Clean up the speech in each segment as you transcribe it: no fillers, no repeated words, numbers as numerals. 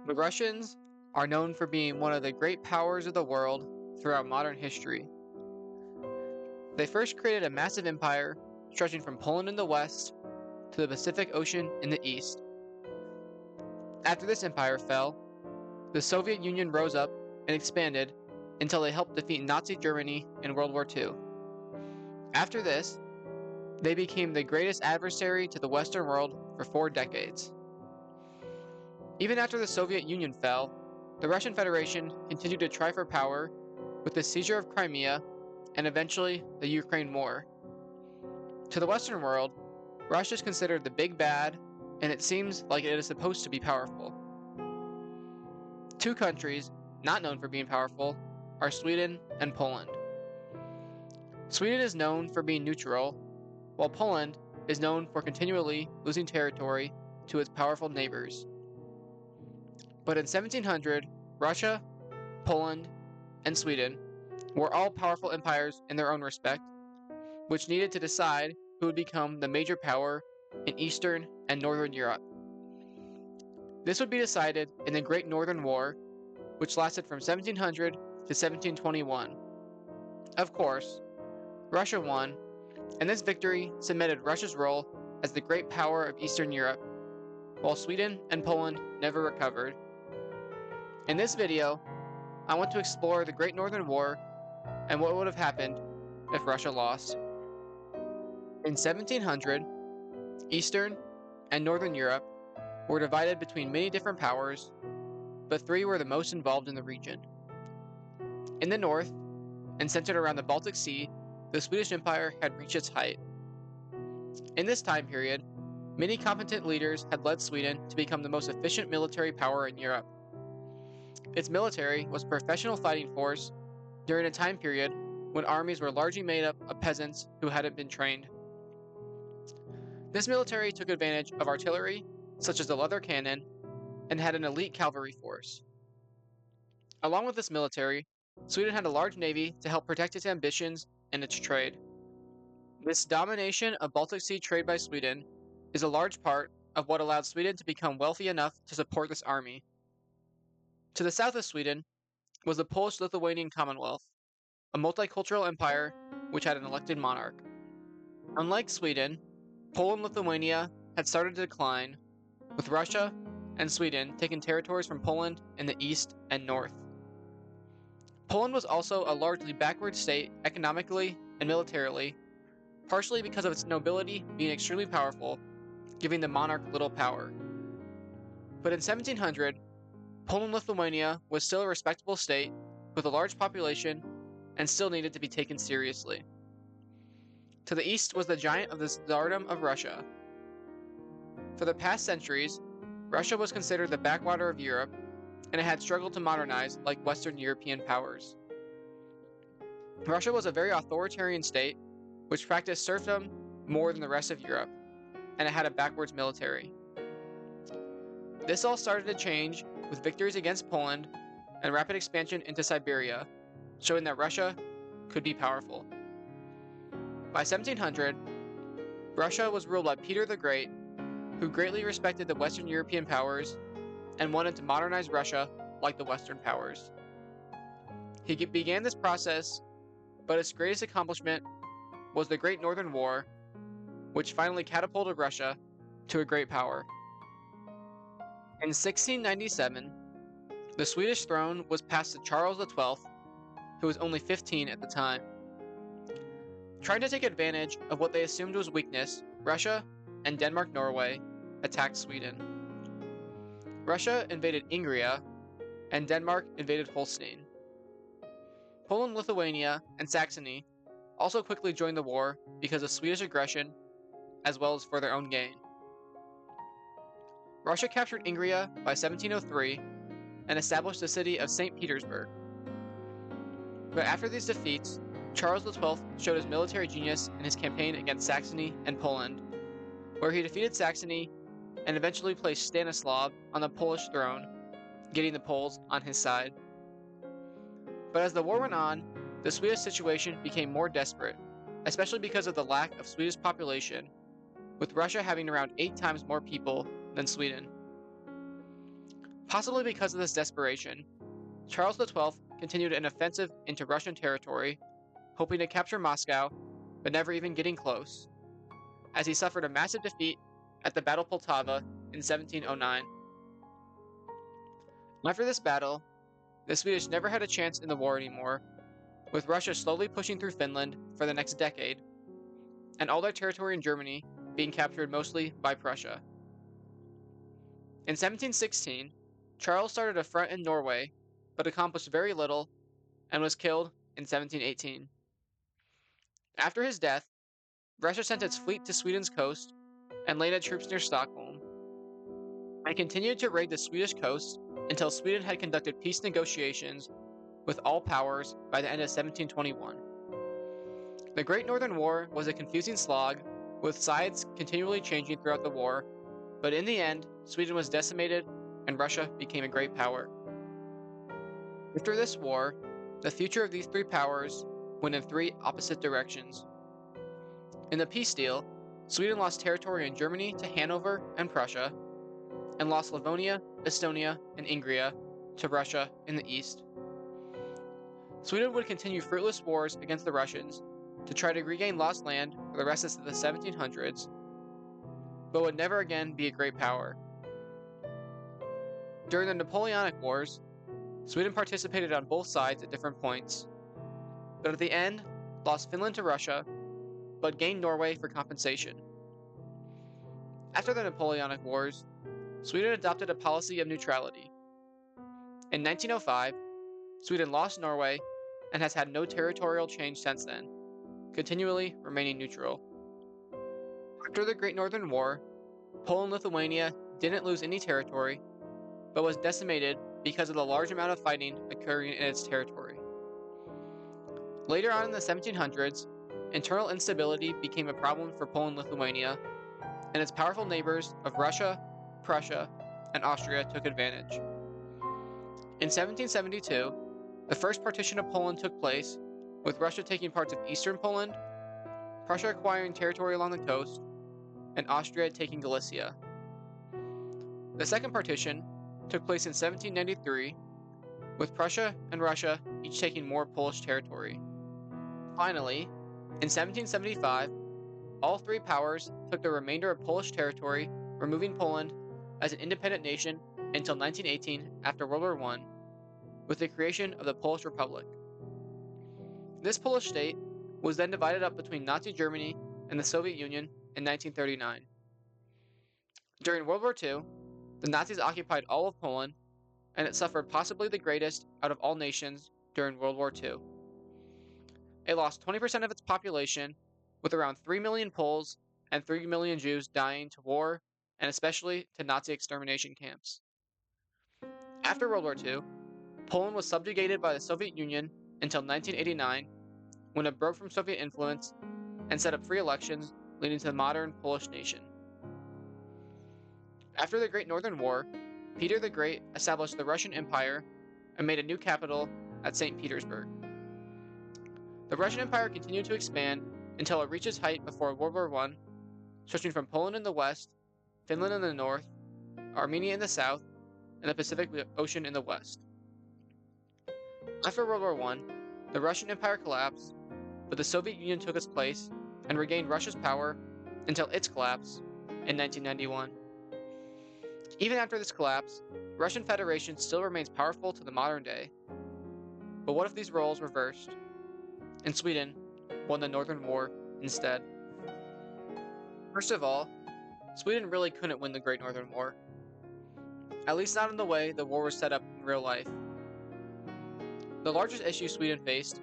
The Russians are known for being one of the great powers of the world throughout modern history. They first created a massive empire stretching from Poland in the west to the Pacific Ocean in the east. After this empire fell, the Soviet Union rose up and expanded until they helped defeat Nazi Germany in World War II. After this, they became the greatest adversary to the Western world for 4 decades. Even after the Soviet Union fell, the Russian Federation continued to try for power with the seizure of Crimea and eventually the Ukraine War. To the Western world, Russia is considered the big bad, and it seems like it is supposed to be powerful. 2 countries not known for being powerful are Sweden and Poland. Sweden is known for being neutral, while Poland is known for continually losing territory to its powerful neighbors. But in 1700, Russia, Poland, and Sweden were all powerful empires in their own respect, which needed to decide who would become the major power in Eastern and Northern Europe. This would be decided in the Great Northern War, which lasted from 1700 to 1721. Of course, Russia won, and this victory cemented Russia's role as the great power of Eastern Europe, while Sweden and Poland never recovered. In this video, I want to explore the Great Northern War and what would have happened if Russia lost. In 1700, Eastern and Northern Europe were divided between many different powers, but 3 were the most involved in the region. In the north, and centered around the Baltic Sea, the Swedish Empire had reached its height. In this time period, many competent leaders had led Sweden to become the most efficient military power in Europe. Its military was a professional fighting force during a time period when armies were largely made up of peasants who hadn't been trained. This military took advantage of artillery, such as the leather cannon, and had an elite cavalry force. Along with this military, Sweden had a large navy to help protect its ambitions and its trade. This domination of Baltic Sea trade by Sweden is a large part of what allowed Sweden to become wealthy enough to support this army. To the south of Sweden was the Polish-Lithuanian Commonwealth, a multicultural empire which had an elected monarch. Unlike Sweden, Poland-Lithuania had started to decline, with Russia and Sweden taking territories from Poland in the east and north. Poland was also a largely backward state economically and militarily, partially because of its nobility being extremely powerful, giving the monarch little power. But in 1700, Poland-Lithuania was still a respectable state with a large population and still needed to be taken seriously. To the east was the giant of the Tsardom of Russia. For the past centuries, Russia was considered the backwater of Europe, and it had struggled to modernize like Western European powers. Russia was a very authoritarian state, which practiced serfdom more than the rest of Europe, and it had a backwards military. This all started to change with victories against Poland and rapid expansion into Siberia, showing that Russia could be powerful. By 1700, Russia was ruled by Peter the Great, who greatly respected the Western European powers and wanted to modernize Russia like the Western powers. He began this process, but his greatest accomplishment was the Great Northern War, which finally catapulted Russia to a great power. In 1697, the Swedish throne was passed to Charles XII, who was only 15 at the time. Trying to take advantage of what they assumed was weakness, Russia and Denmark-Norway attacked Sweden. Russia invaded Ingria, and Denmark invaded Holstein. Poland, Lithuania, and Saxony also quickly joined the war because of Swedish aggression, as well as for their own gain. Russia captured Ingria by 1703 and established the city of St. Petersburg. But after these defeats, Charles XII showed his military genius in his campaign against Saxony and Poland, where he defeated Saxony and eventually placed Stanislav on the Polish throne, getting the Poles on his side. But as the war went on, the Swedish situation became more desperate, especially because of the lack of Swedish population, with Russia having around 8 times more people than Sweden. Possibly because of this desperation, Charles XII continued an offensive into Russian territory, hoping to capture Moscow, but never even getting close, as he suffered a massive defeat at the Battle of Poltava in 1709. After this battle, the Swedish never had a chance in the war anymore, with Russia slowly pushing through Finland for the next decade, and all their territory in Germany being captured mostly by Prussia. In 1716, Charles started a front in Norway, but accomplished very little and was killed in 1718. After his death, Russia sent its fleet to Sweden's coast and landed troops near Stockholm, and continued to raid the Swedish coast until Sweden had conducted peace negotiations with all powers by the end of 1721. The Great Northern War was a confusing slog, with sides continually changing throughout the war, but in the end, Sweden was decimated and Russia became a great power. After this war, the future of these three powers went in three opposite directions. In the peace deal, Sweden lost territory in Germany to Hanover and Prussia, and lost Livonia, Estonia, and Ingria to Russia in the east. Sweden would continue fruitless wars against the Russians to try to regain lost land for the rest of the 1700s, but would never again be a great power. During the Napoleonic Wars, Sweden participated on both sides at different points, but at the end lost Finland to Russia, but gained Norway for compensation. After the Napoleonic Wars, Sweden adopted a policy of neutrality. In 1905, Sweden lost Norway and has had no territorial change since then, continually remaining neutral. After the Great Northern War, Poland-Lithuania didn't lose any territory, but was decimated because of the large amount of fighting occurring in its territory. Later on in the 1700s, internal instability became a problem for Poland-Lithuania, and its powerful neighbors of Russia, Prussia, and Austria took advantage. In 1772, the first partition of Poland took place, with Russia taking parts of eastern Poland, Prussia acquiring territory along the coast, and Austria taking Galicia. The second partition took place in 1793, with Prussia and Russia each taking more Polish territory. Finally, in 1775, all three powers took the remainder of Polish territory, removing Poland as an independent nation until 1918 after World War I, with the creation of the Polish Republic. This Polish state was then divided up between Nazi Germany and the Soviet Union in 1939. During World War II, the Nazis occupied all of Poland, and it suffered possibly the greatest out of all nations during World War II. It lost 20% of its population, with around 3 million Poles and 3 million Jews dying to war and especially to Nazi extermination camps. After World War II, Poland was subjugated by the Soviet Union until 1989, when it broke from Soviet influence and set up free elections, leading to the modern Polish nation. After the Great Northern War, Peter the Great established the Russian Empire and made a new capital at St. Petersburg. The Russian Empire continued to expand until it reached its height before World War I, stretching from Poland in the west, Finland in the north, Armenia in the south, and the Pacific Ocean in the west. After World War I, the Russian Empire collapsed, but the Soviet Union took its place and regained Russia's power until its collapse in 1991. Even after this collapse, Russian Federation still remains powerful to the modern day. But what if these roles reversed, and Sweden won the Northern War instead? First of all, Sweden really couldn't win the Great Northern War. At least not in the way the war was set up in real life. The largest issue Sweden faced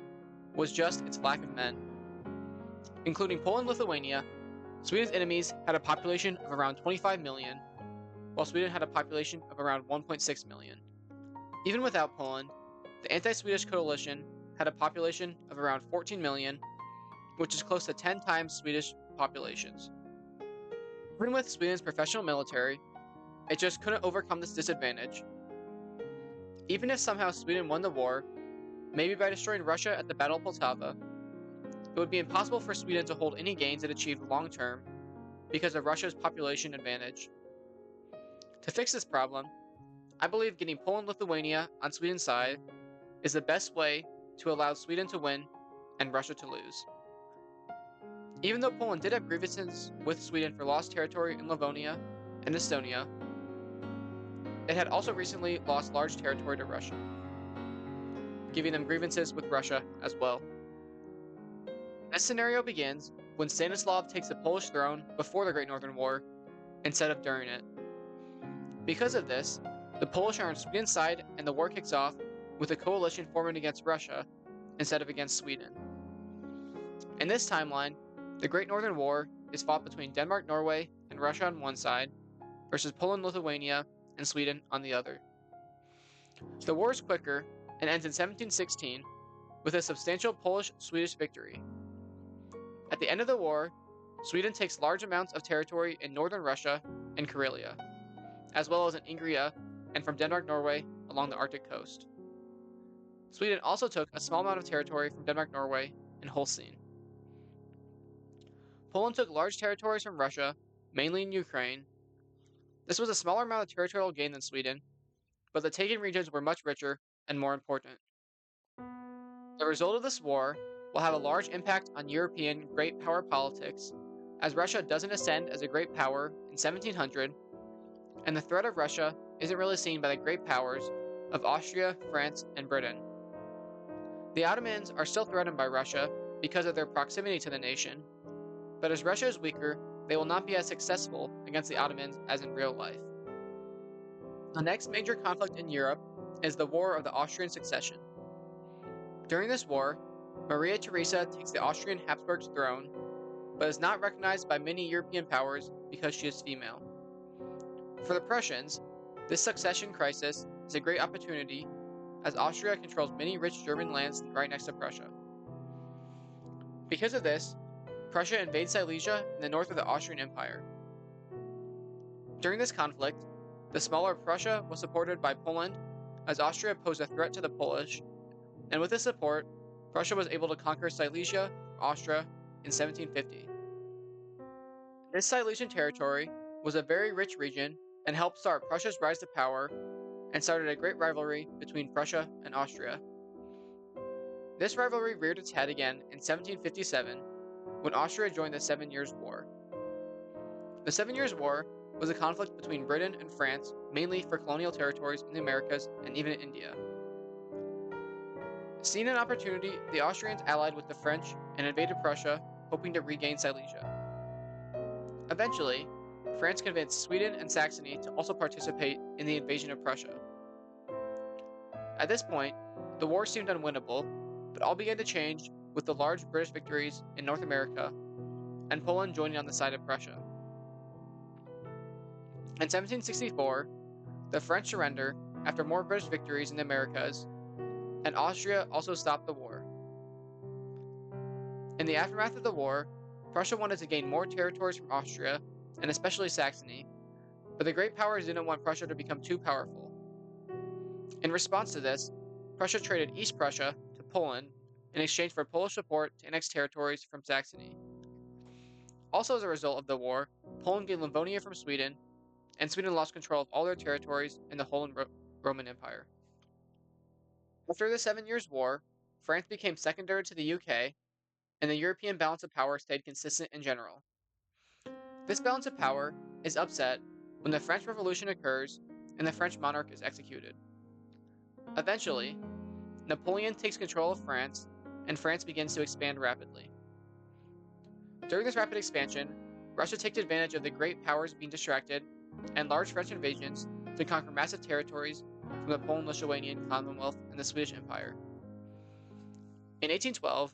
was just its lack of men. Including Poland and Lithuania, Sweden's enemies had a population of around 25 million, while Sweden had a population of around 1.6 million. Even without Poland, the anti-Swedish coalition had a population of around 14 million, which is close to 10 times Swedish populations. Even with Sweden's professional military, it just couldn't overcome this disadvantage. Even if somehow Sweden won the war, maybe by destroying Russia at the Battle of Poltava, it would be impossible for Sweden to hold any gains it achieved long-term because of Russia's population advantage. To fix this problem, I believe getting Poland-Lithuania on Sweden's side is the best way to allow Sweden to win and Russia to lose. Even though Poland did have grievances with Sweden for lost territory in Livonia and Estonia, it had also recently lost large territory to Russia, giving them grievances with Russia as well. This scenario begins when Stanislav takes the Polish throne before the Great Northern War instead of during it. Because of this, the Polish are on Sweden's side and the war kicks off with a coalition forming against Russia instead of against Sweden. In this timeline, the Great Northern War is fought between Denmark, Norway, and Russia on one side versus Poland, Lithuania, and Sweden on the other. The war is quicker and ends in 1716 with a substantial Polish-Swedish victory. At the end of the war, Sweden takes large amounts of territory in northern Russia and Karelia, as well as in Ingria and from Denmark, Norway along the Arctic coast. Sweden also took a small amount of territory from Denmark, Norway, and Holstein. Poland took large territories from Russia, mainly in Ukraine. This was a smaller amount of territorial gain than Sweden, but the taken regions were much richer and more important. The result of this war will have a large impact on European great power politics, as Russia doesn't ascend as a great power in 1700, and the threat of Russia isn't really seen by the great powers of Austria, France, and Britain. The Ottomans are still threatened by Russia because of their proximity to the nation, but as Russia is weaker, they will not be as successful against the Ottomans as in real life. The next major conflict in Europe is the War of the Austrian Succession. During this war, Maria Theresa takes the Austrian Habsburg's throne, but is not recognized by many European powers because she is female. For the Prussians, this succession crisis is a great opportunity as Austria controls many rich German lands right next to Prussia. Because of this, Prussia invades Silesia in the north of the Austrian Empire. During this conflict, the smaller Prussia was supported by Poland as Austria posed a threat to the Polish, and with this support, Prussia was able to conquer Silesia, Austria, in 1750. This Silesian territory was a very rich region and helped start Prussia's rise to power and started a great rivalry between Prussia and Austria. This rivalry reared its head again in 1757 when Austria joined the Seven Years' War. The 7 Years' War was a conflict between Britain and France, mainly for colonial territories in the Americas and even in India. Seeing an opportunity, the Austrians allied with the French and invaded Prussia, hoping to regain Silesia. Eventually, France convinced Sweden and Saxony to also participate in the invasion of Prussia. At this point, the war seemed unwinnable, but all began to change with the large British victories in North America and Poland joining on the side of Prussia. In 1764, the French surrendered after more British victories in the Americas, and Austria also stopped the war. In the aftermath of the war, Prussia wanted to gain more territories from Austria, and especially Saxony, but the great powers didn't want Prussia to become too powerful. In response to this, Prussia traded East Prussia to Poland in exchange for Polish support to annex territories from Saxony. Also as a result of the war, Poland gained Livonia from Sweden, and Sweden lost control of all their territories in the Holy Roman Empire. After the 7 Years' War, France became secondary to the UK, and the European balance of power stayed consistent in general. This balance of power is upset when the French Revolution occurs and the French monarch is executed. Eventually, Napoleon takes control of France, and France begins to expand rapidly. During this rapid expansion, Russia takes advantage of the great powers being distracted and large French invasions to conquer massive territories from the Poland-Lithuanian Commonwealth and the Swedish Empire. In 1812,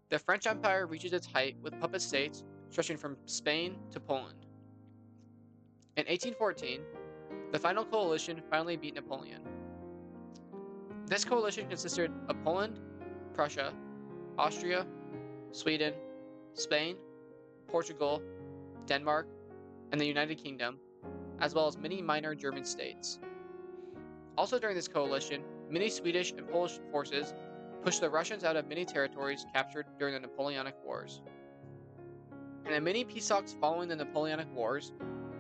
the French Empire reaches its height with puppet states stretching from Spain to Poland. In 1814, the final coalition finally beat Napoleon. This coalition consisted of Poland, Prussia, Austria, Sweden, Spain, Portugal, Denmark, and the United Kingdom, as well as many minor German states. Also during this coalition, many Swedish and Polish forces pushed the Russians out of many territories captured during the Napoleonic Wars. In the many peace talks following the Napoleonic Wars,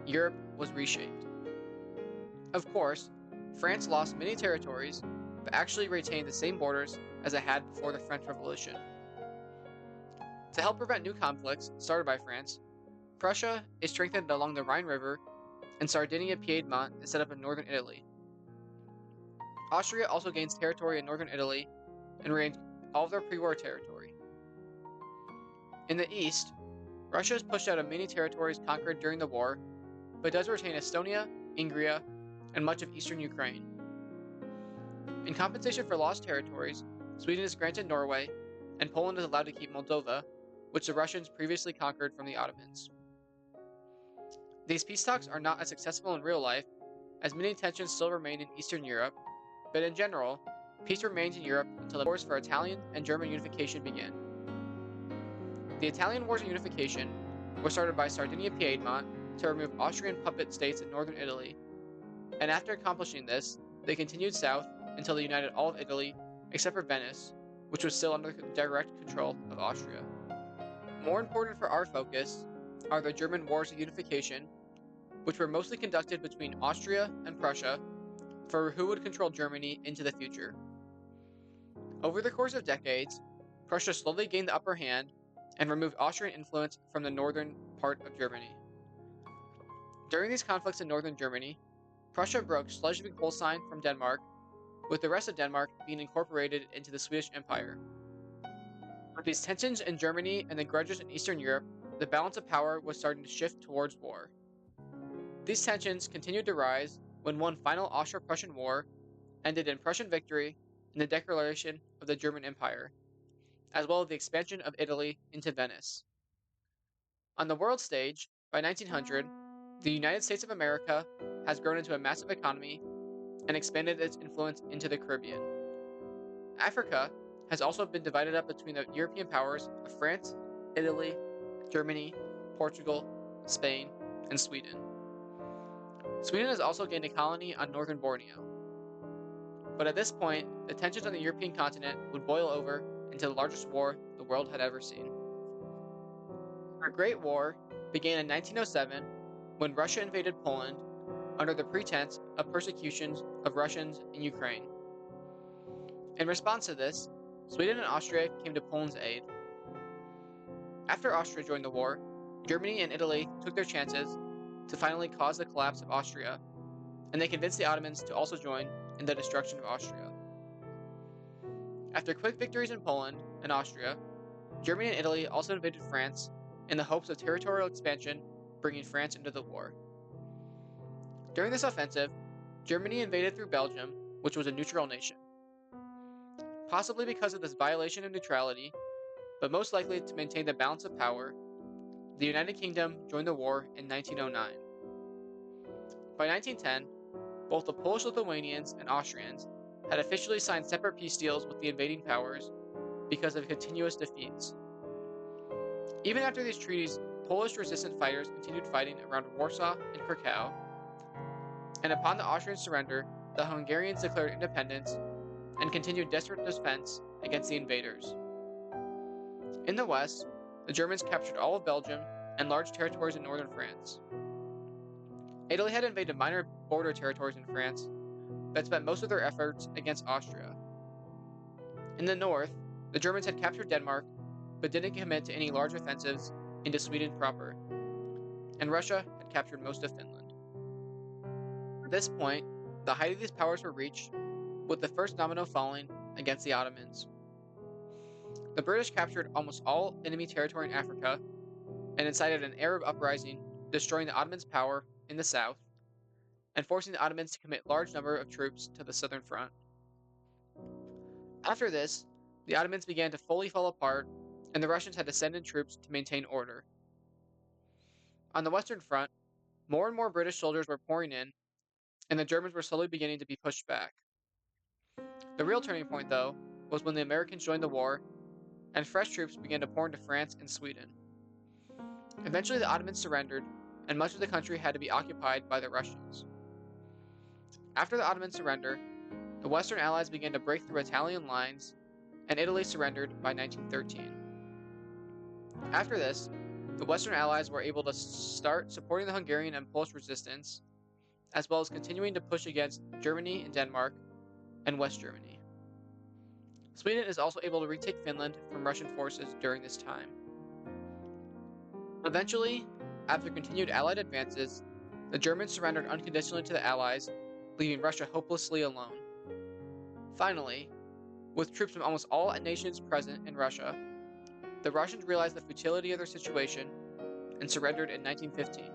Europe was reshaped. Of course, France lost many territories, but actually retained the same borders as it had before the French Revolution. To help prevent new conflicts started by France, Prussia is strengthened along the Rhine River, and Sardinia-Piedmont is set up in northern Italy. Austria also gains territory in northern Italy and regains all of their pre-war territory. In the east, Russia is pushed out of many territories conquered during the war, but does retain Estonia, Ingria, and much of eastern Ukraine. In compensation for lost territories, Sweden is granted Norway, and Poland is allowed to keep Moldova, which the Russians previously conquered from the Ottomans. These peace talks are not as successful in real life, as many tensions still remain in Eastern Europe, but in general, peace remains in Europe until the wars for Italian and German unification begin. The Italian Wars of Unification were started by Sardinia-Piedmont to remove Austrian puppet states in northern Italy, and after accomplishing this, they continued south until they united all of Italy except for Venice, which was still under the direct control of Austria. More important for our focus are the German Wars of Unification, which were mostly conducted between Austria and Prussia for who would control Germany into the future. Over the course of decades, Prussia slowly gained the upper hand and removed Austrian influence from the northern part of Germany. During these conflicts in northern Germany, Prussia broke Schleswig-Holstein from Denmark, with the rest of Denmark being incorporated into the Swedish Empire. With these tensions in Germany and the grudges in Eastern Europe, the balance of power was starting to shift towards war. These tensions continued to rise when one final Austro-Prussian war ended in Prussian victory and the declaration of the German Empire, as well as the expansion of Italy into Venice. On the world stage, by 1900, the United States of America has grown into a massive economy and expanded its influence into the Caribbean. Africa has also been divided up between the European powers of France, Italy, Germany, Portugal, Spain, and Sweden. Sweden has also gained a colony on northern Borneo. But at this point, the tensions on the European continent would boil over into the largest war the world had ever seen. The Great War began in 1907 when Russia invaded Poland under the pretense of persecutions of Russians in Ukraine. In response to this, Sweden and Austria came to Poland's aid. After Austria joined the war, Germany and Italy took their chances to finally cause the collapse of Austria, and they convinced the Ottomans to also join in the destruction of Austria. After quick victories in Poland and Austria, Germany and Italy also invaded France in the hopes of territorial expansion, bringing France into the war. During this offensive, Germany invaded through Belgium, which was a neutral nation. Possibly because of this violation of neutrality, but most likely to maintain the balance of power, the United Kingdom joined the war in 1909. By 1910, both the Polish-Lithuanians and Austrians had officially signed separate peace deals with the invading powers because of continuous defeats. Even after these treaties, Polish resistant fighters continued fighting around Warsaw and Krakow, and upon the Austrian surrender, the Hungarians declared independence and continued desperate defense against the invaders. In the west, the Germans captured all of Belgium and large territories in northern France. Italy had invaded minor border territories in France, but spent most of their efforts against Austria. In the north, the Germans had captured Denmark, but didn't commit to any large offensives into Sweden proper, and Russia had captured most of Finland. At this point, the height of these powers were reached, with the first domino falling against the Ottomans. The British captured almost all enemy territory in Africa and incited an Arab uprising, destroying the Ottomans' power in the south and forcing the Ottomans to commit large number of troops to the southern front. After this, the Ottomans began to fully fall apart, and the Russians had to send in troops to maintain order. On the western front, more and more British soldiers were pouring in, and the Germans were slowly beginning to be pushed back. The real turning point, though, was when the Americans joined the war, and fresh troops began to pour into France and Sweden. Eventually the Ottomans surrendered, and much of the country had to be occupied by the Russians. After the Ottoman surrender, the Western Allies began to break through Italian lines, and Italy surrendered by 1913. After this, the Western Allies were able to start supporting the Hungarian and Polish resistance, as well as continuing to push against Germany and Denmark and West Germany. Sweden is also able to retake Finland from Russian forces during this time. Eventually, after continued Allied advances, the Germans surrendered unconditionally to the Allies, leaving Russia hopelessly alone. Finally, with troops from almost all nations present in Russia, the Russians realized the futility of their situation and surrendered in 1915.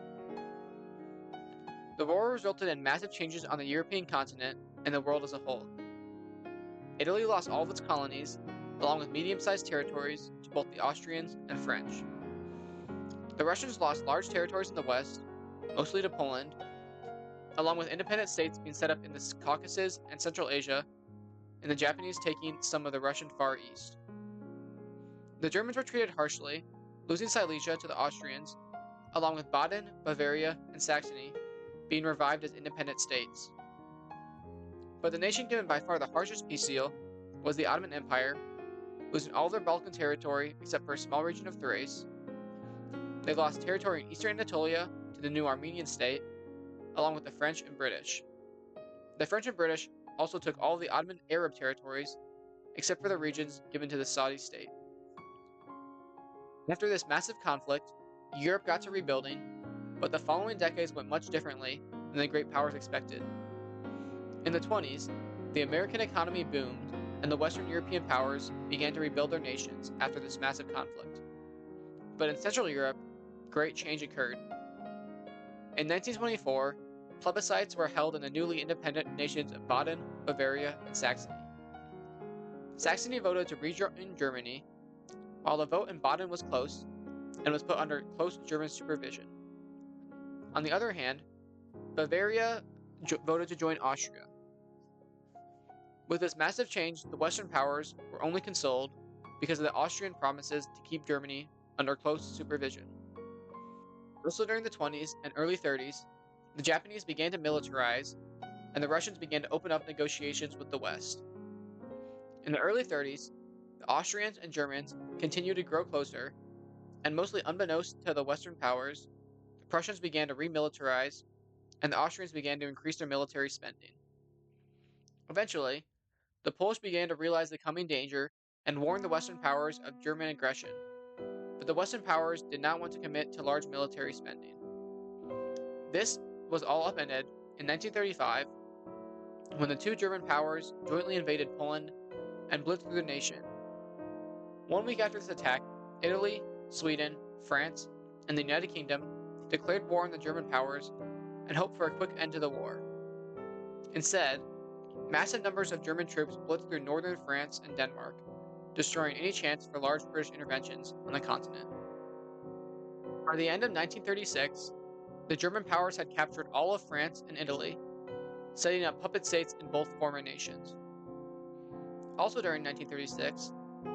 The war resulted in massive changes on the European continent and the world as a whole. Italy lost all of its colonies, along with medium-sized territories, to both the Austrians and French. The Russians lost large territories in the west, mostly to Poland, along with independent states being set up in the Caucasus and Central Asia, and the Japanese taking some of the Russian Far East. The Germans were treated harshly, losing Silesia to the Austrians, along with Baden, Bavaria, and Saxony being revived as independent states. But the nation given by far the harshest peace deal was the Ottoman Empire, losing all of their Balkan territory except for a small region of Thrace. They lost territory in eastern Anatolia to the new Armenian state, along with the French and British. The French and British also took all of the Ottoman Arab territories, except for the regions given to the Saudi state. After this massive conflict, Europe got to rebuilding, but the following decades went much differently than the great powers expected. In the 20s, the American economy boomed, and the Western European powers began to rebuild their nations after this massive conflict. But in Central Europe, great change occurred. In 1924, plebiscites were held in the newly independent nations of Baden, Bavaria, and Saxony. Saxony voted to rejoin Germany, while the vote in Baden was close and was put under close German supervision. On the other hand, Bavaria voted to join Austria. With this massive change, the Western powers were only consoled because of the Austrian promises to keep Germany under close supervision. Also during the 20s and early 30s, the Japanese began to militarize, and the Russians began to open up negotiations with the West. In the early 30s, the Austrians and Germans continued to grow closer, and mostly unbeknownst to the Western powers, the Prussians began to remilitarize, and the Austrians began to increase their military spending. Eventually, the Polish began to realize the coming danger and warned the Western powers of German aggression, but the Western powers did not want to commit to large military spending. This was all upended in 1935 when the two German powers jointly invaded Poland and blitzed through the nation. 1 week after this attack, Italy, Sweden, France, and the United Kingdom declared war on the German powers and hoped for a quick end to the war. Instead, massive numbers of German troops blitzed through northern France and Denmark, destroying any chance for large British interventions on the continent. By the end of 1936, the German powers had captured all of France and Italy, setting up puppet states in both former nations. Also during 1936,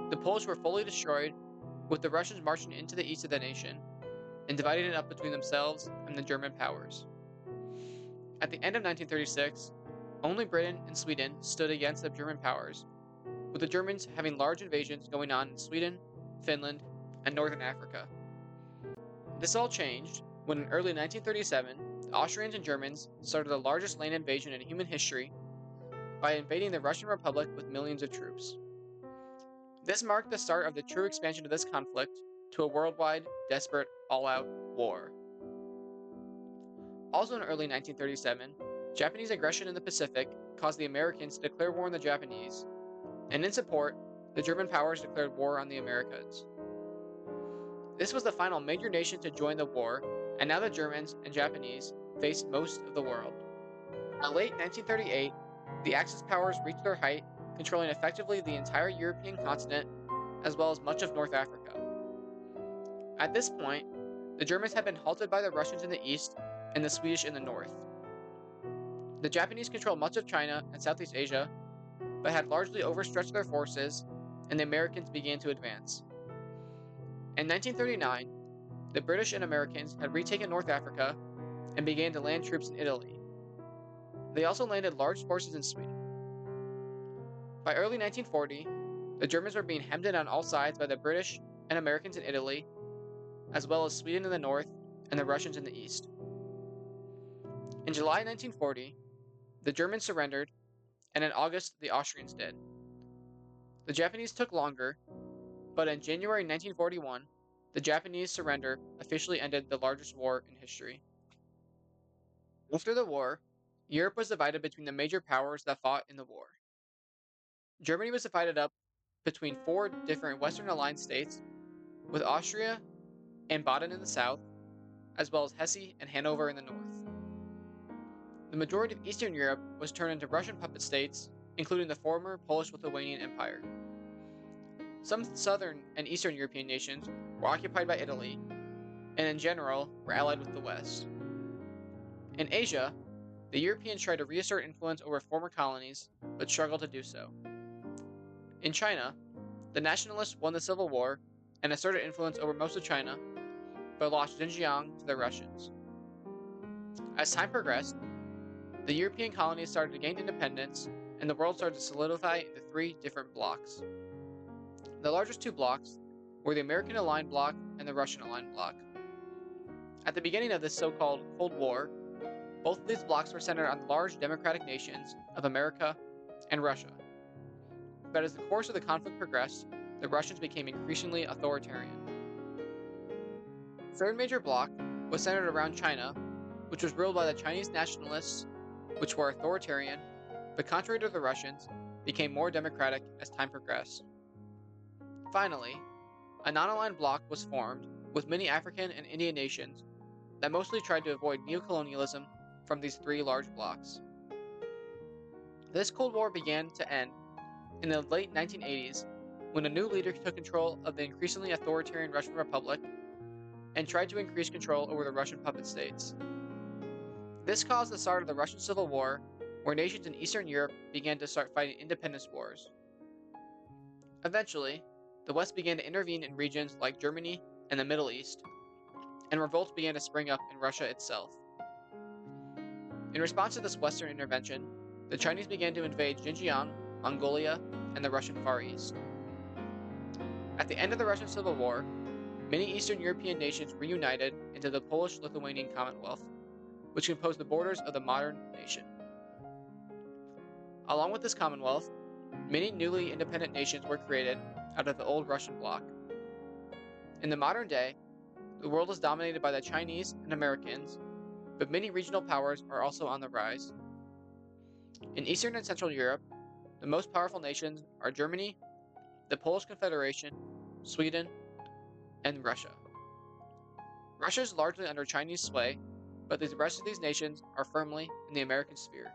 the Polish were fully destroyed, with the Russians marching into the east of the nation and dividing it up between themselves and the German powers. At the end of 1936, only Britain and Sweden stood against the German powers, with the Germans having large invasions going on in Sweden, Finland, and northern Africa. This all changed when in early 1937, the Austrians and Germans started the largest land invasion in human history by invading the Russian Republic with millions of troops. This marked the start of the true expansion of this conflict to a worldwide, desperate, all-out war. Also in early 1937, Japanese aggression in the Pacific caused the Americans to declare war on the Japanese, and in support, the German powers declared war on the Americas. This was the final major nation to join the war, and now the Germans and Japanese faced most of the world. By late 1938, the Axis powers reached their height, controlling effectively the entire European continent, as well as much of North Africa. At this point, the Germans had been halted by the Russians in the east and the Swedish in the north. The Japanese controlled much of China and Southeast Asia, but had largely overstretched their forces, and the Americans began to advance. In 1939, the British and Americans had retaken North Africa and began to land troops in Italy. They also landed large forces in Sweden. By early 1940, the Germans were being hemmed in on all sides by the British and Americans in Italy, as well as Sweden in the north and the Russians in the east. In July 1940, the Germans surrendered, and in August, the Austrians did. The Japanese took longer, but in January 1941, the Japanese surrender officially ended the largest war in history. After the war, Europe was divided between the major powers that fought in the war. Germany was divided up between four different Western Alliance states, with Austria and Baden in the south, as well as Hesse and Hanover in the north. The majority of Eastern Europe was turned into Russian puppet states, including the former Polish-Lithuanian Empire. Some southern and eastern European nations were occupied by Italy, and in general were allied with the West. In Asia, the Europeans tried to reassert influence over former colonies, but struggled to do so. In China, the nationalists won the Civil War and asserted influence over most of China, but lost Xinjiang to the Russians. As time progressed, the European colonies started to gain independence, and the world started to solidify into three different blocks. The largest two blocks were the American aligned bloc and the Russian aligned bloc. At the beginning of this so-called Cold War, both of these blocs were centered on the large democratic nations of America and Russia. But as the course of the conflict progressed, the Russians became increasingly authoritarian. The third major bloc was centered around China, which was ruled by the Chinese nationalists, which were authoritarian, but contrary to the Russians, became more democratic as time progressed. Finally, a non-aligned bloc was formed with many African and Indian nations that mostly tried to avoid neocolonialism from these three large blocs. This Cold War began to end in the late 1980s when a new leader took control of the increasingly authoritarian Russian Republic and tried to increase control over the Russian puppet states. This caused the start of the Russian Civil War, where nations in Eastern Europe began to start fighting independence wars. Eventually, the West began to intervene in regions like Germany and the Middle East, and revolts began to spring up in Russia itself. In response to this Western intervention, the Chinese began to invade Xinjiang, Mongolia, and the Russian Far East. At the end of the Russian Civil War, many Eastern European nations reunited into the Polish-Lithuanian Commonwealth, which composed the borders of the modern nation. Along with this Commonwealth, many newly independent nations were created out of the old Russian bloc. In the modern day, the world is dominated by the Chinese and Americans, but many regional powers are also on the rise. In Eastern and Central Europe, the most powerful nations are Germany, the Polish Confederation, Sweden, and Russia. Russia is largely under Chinese sway, but the rest of these nations are firmly in the American sphere.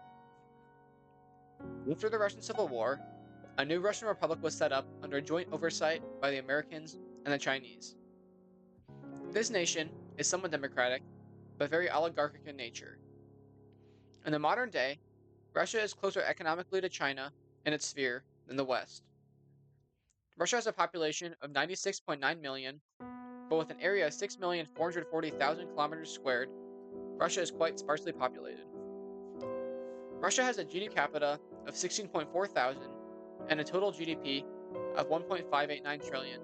After the Russian Civil War, a new Russian Republic was set up under joint oversight by the Americans and the Chinese. This nation is somewhat democratic, but very oligarchic in nature. In the modern day, Russia is closer economically to China and its sphere than the West. Russia has a population of 96.9 million, but with an area of 6,440,000 kilometers squared, Russia is quite sparsely populated. Russia has a GDP per capita of 16.4 thousand and a total GDP of 1.589 trillion,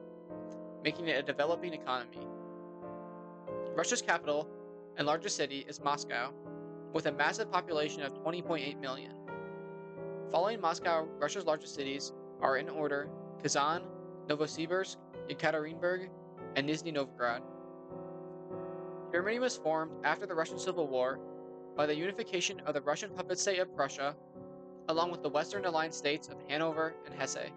making it a developing economy. Russia's capital and largest city is Moscow, with a massive population of 20.8 million. Following Moscow, Russia's largest cities are in order Kazan, Novosibirsk, Yekaterinburg, and Nizhny Novgorod. Germany was formed after the Russian Civil War by the unification of the Russian puppet state of Prussia, along with the Western Alliance states of Hanover and Hesse.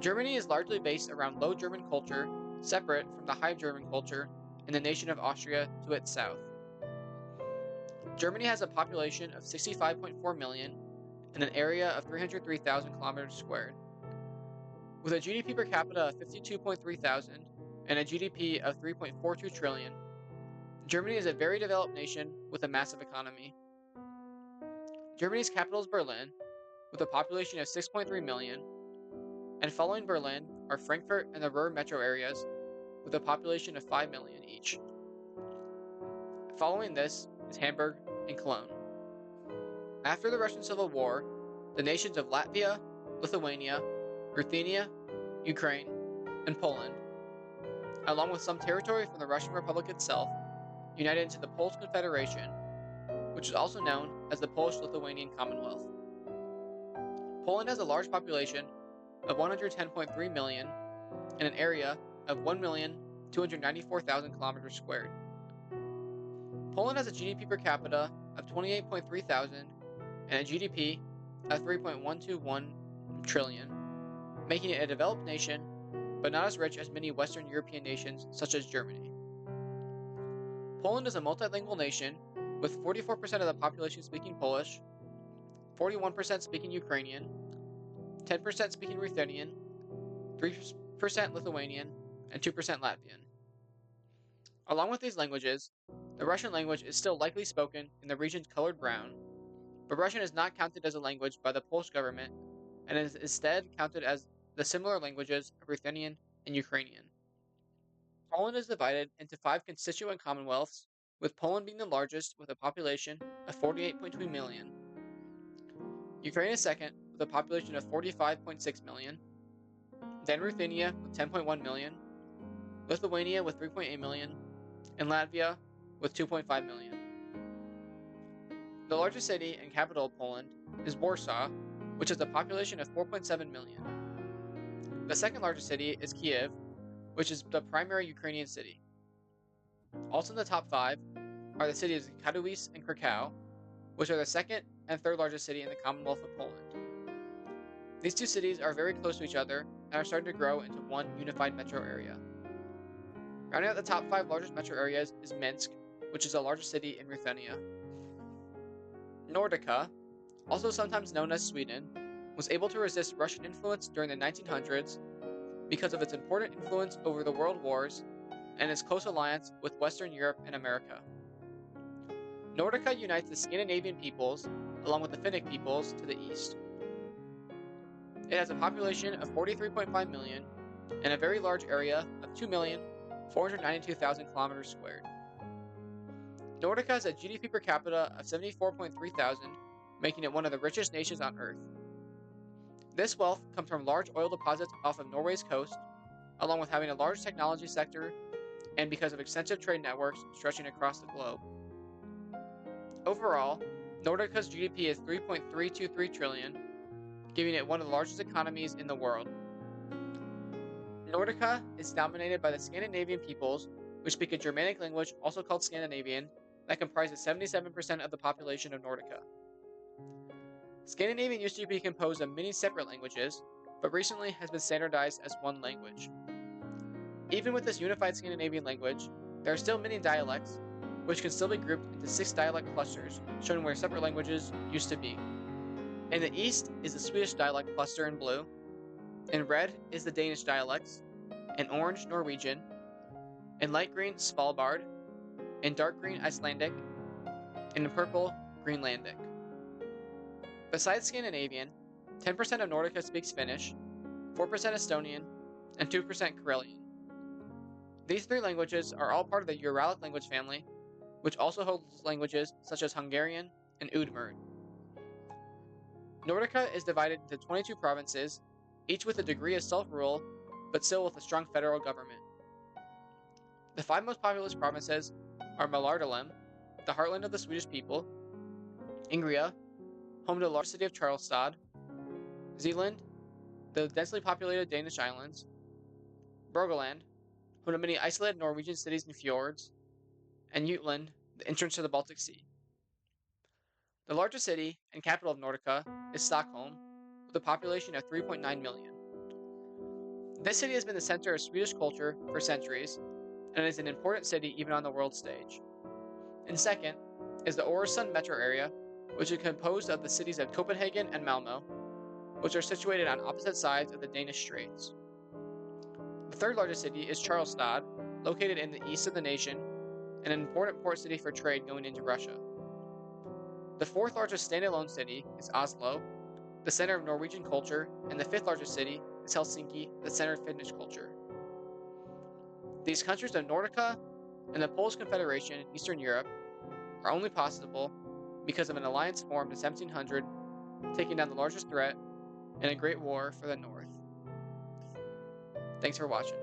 Germany is largely based around Low German culture, separate from the High German culture in the nation of Austria to its south. Germany has a population of 65.4 million and an area of 303,000 kilometers squared. With a GDP per capita of 52.3 thousand and a GDP of 3.42 trillion, Germany is a very developed nation with a massive economy. Germany's capital is Berlin, with a population of 6.3 million, and following Berlin are Frankfurt and the Ruhr metro areas, with a population of 5 million each. Following this is Hamburg and Cologne. After the Russian Civil War, the nations of Latvia, Lithuania, Ruthenia, Ukraine, and Poland, along with some territory from the Russian Republic itself, united into the Polish Confederation, which is also known as the Polish-Lithuanian Commonwealth. Poland has a large population of 110.3 million and an area of 1,294,000 kilometers squared. Poland has a GDP per capita of 28.3 thousand and a GDP of 3.121 trillion, making it a developed nation, but not as rich as many Western European nations such as Germany. Poland is a multilingual nation with 44% of the population speaking Polish, 41% speaking Ukrainian, 10% speaking Ruthenian, 3% Lithuanian, and 2% Latvian. Along with these languages, the Russian language is still likely spoken in the regions colored brown, but Russian is not counted as a language by the Polish government and is instead counted as the similar languages of Ruthenian and Ukrainian. Poland is divided into 5 constituent commonwealths, with Poland being the largest with a population of 48.2 million. Ukraine is second with a population of 45.6 million, then Ruthenia with 10.1 million, Lithuania with 3.8 million, and Latvia with 2.5 million. The largest city and capital of Poland is Warsaw, which has a population of 4.7 million. The second largest city is Kiev, which is the primary Ukrainian city. Also in the top 5 are the cities of Katowice and Krakow, which are the second and third largest city in the Commonwealth of Poland. These two cities are very close to each other and are starting to grow into one unified metro area. Rounding out the top 5 largest metro areas is Minsk, which is the largest city in Ruthenia. Nordica, also sometimes known as Sweden, was able to resist Russian influence during the 1900s because of its important influence over the world wars and its close alliance with Western Europe and America. Nordica unites the Scandinavian peoples, along with the Finnic peoples, to the east. It has a population of 43.5 million and a very large area of 2,492,000 kilometers squared. Nordica has a GDP per capita of 74.3 thousand, making it one of the richest nations on Earth. This wealth comes from large oil deposits off of Norway's coast, along with having a large technology sector and because of extensive trade networks stretching across the globe. Overall, Nordica's GDP is 3.323 trillion, giving it one of the largest economies in the world. Nordica is dominated by the Scandinavian peoples, which speak a Germanic language also called Scandinavian, that comprises 77% of the population of Nordica. Scandinavian used to be composed of many separate languages, but recently has been standardized as one language. Even with this unified Scandinavian language, there are still many dialects, which can still be grouped into 6 dialect clusters, showing where separate languages used to be. In the east is the Swedish dialect cluster in blue, in red is the Danish dialects, in orange Norwegian, in light green Svalbard, in dark green Icelandic, and in purple Greenlandic. Besides Scandinavian, 10% of Nordica speaks Finnish, 4% Estonian, and 2% Karelian. These 3 languages are all part of the Uralic language family, which also holds languages such as Hungarian and Udmurt. Nordica is divided into 22 provinces, each with a degree of self-rule, but still with a strong federal government. The 5 most populous provinces are Mälardalen, the heartland of the Swedish people, Ingria, home to the large city of Charlestad, Zealand, the densely populated Danish islands, Rogaland, home to many isolated Norwegian cities and fjords, and Jutland, the entrance to the Baltic Sea. The largest city and capital of Nordica is Stockholm, with a population of 3.9 million. This city has been the center of Swedish culture for centuries, and is an important city even on the world stage. And second is the Öresund metro area, which is composed of the cities of Copenhagen and Malmö, which are situated on opposite sides of the Danish Straits. The third largest city is Charlestad, located in the east of the nation, and an important port city for trade going into Russia. The fourth largest standalone city is Oslo, the center of Norwegian culture, and the fifth largest city is Helsinki, the center of Finnish culture. These countries of Nordica and the Polish Confederation in Eastern Europe are only possible because of an alliance formed in 1700, taking down the largest threat in a great war for the North. Thanks for watching.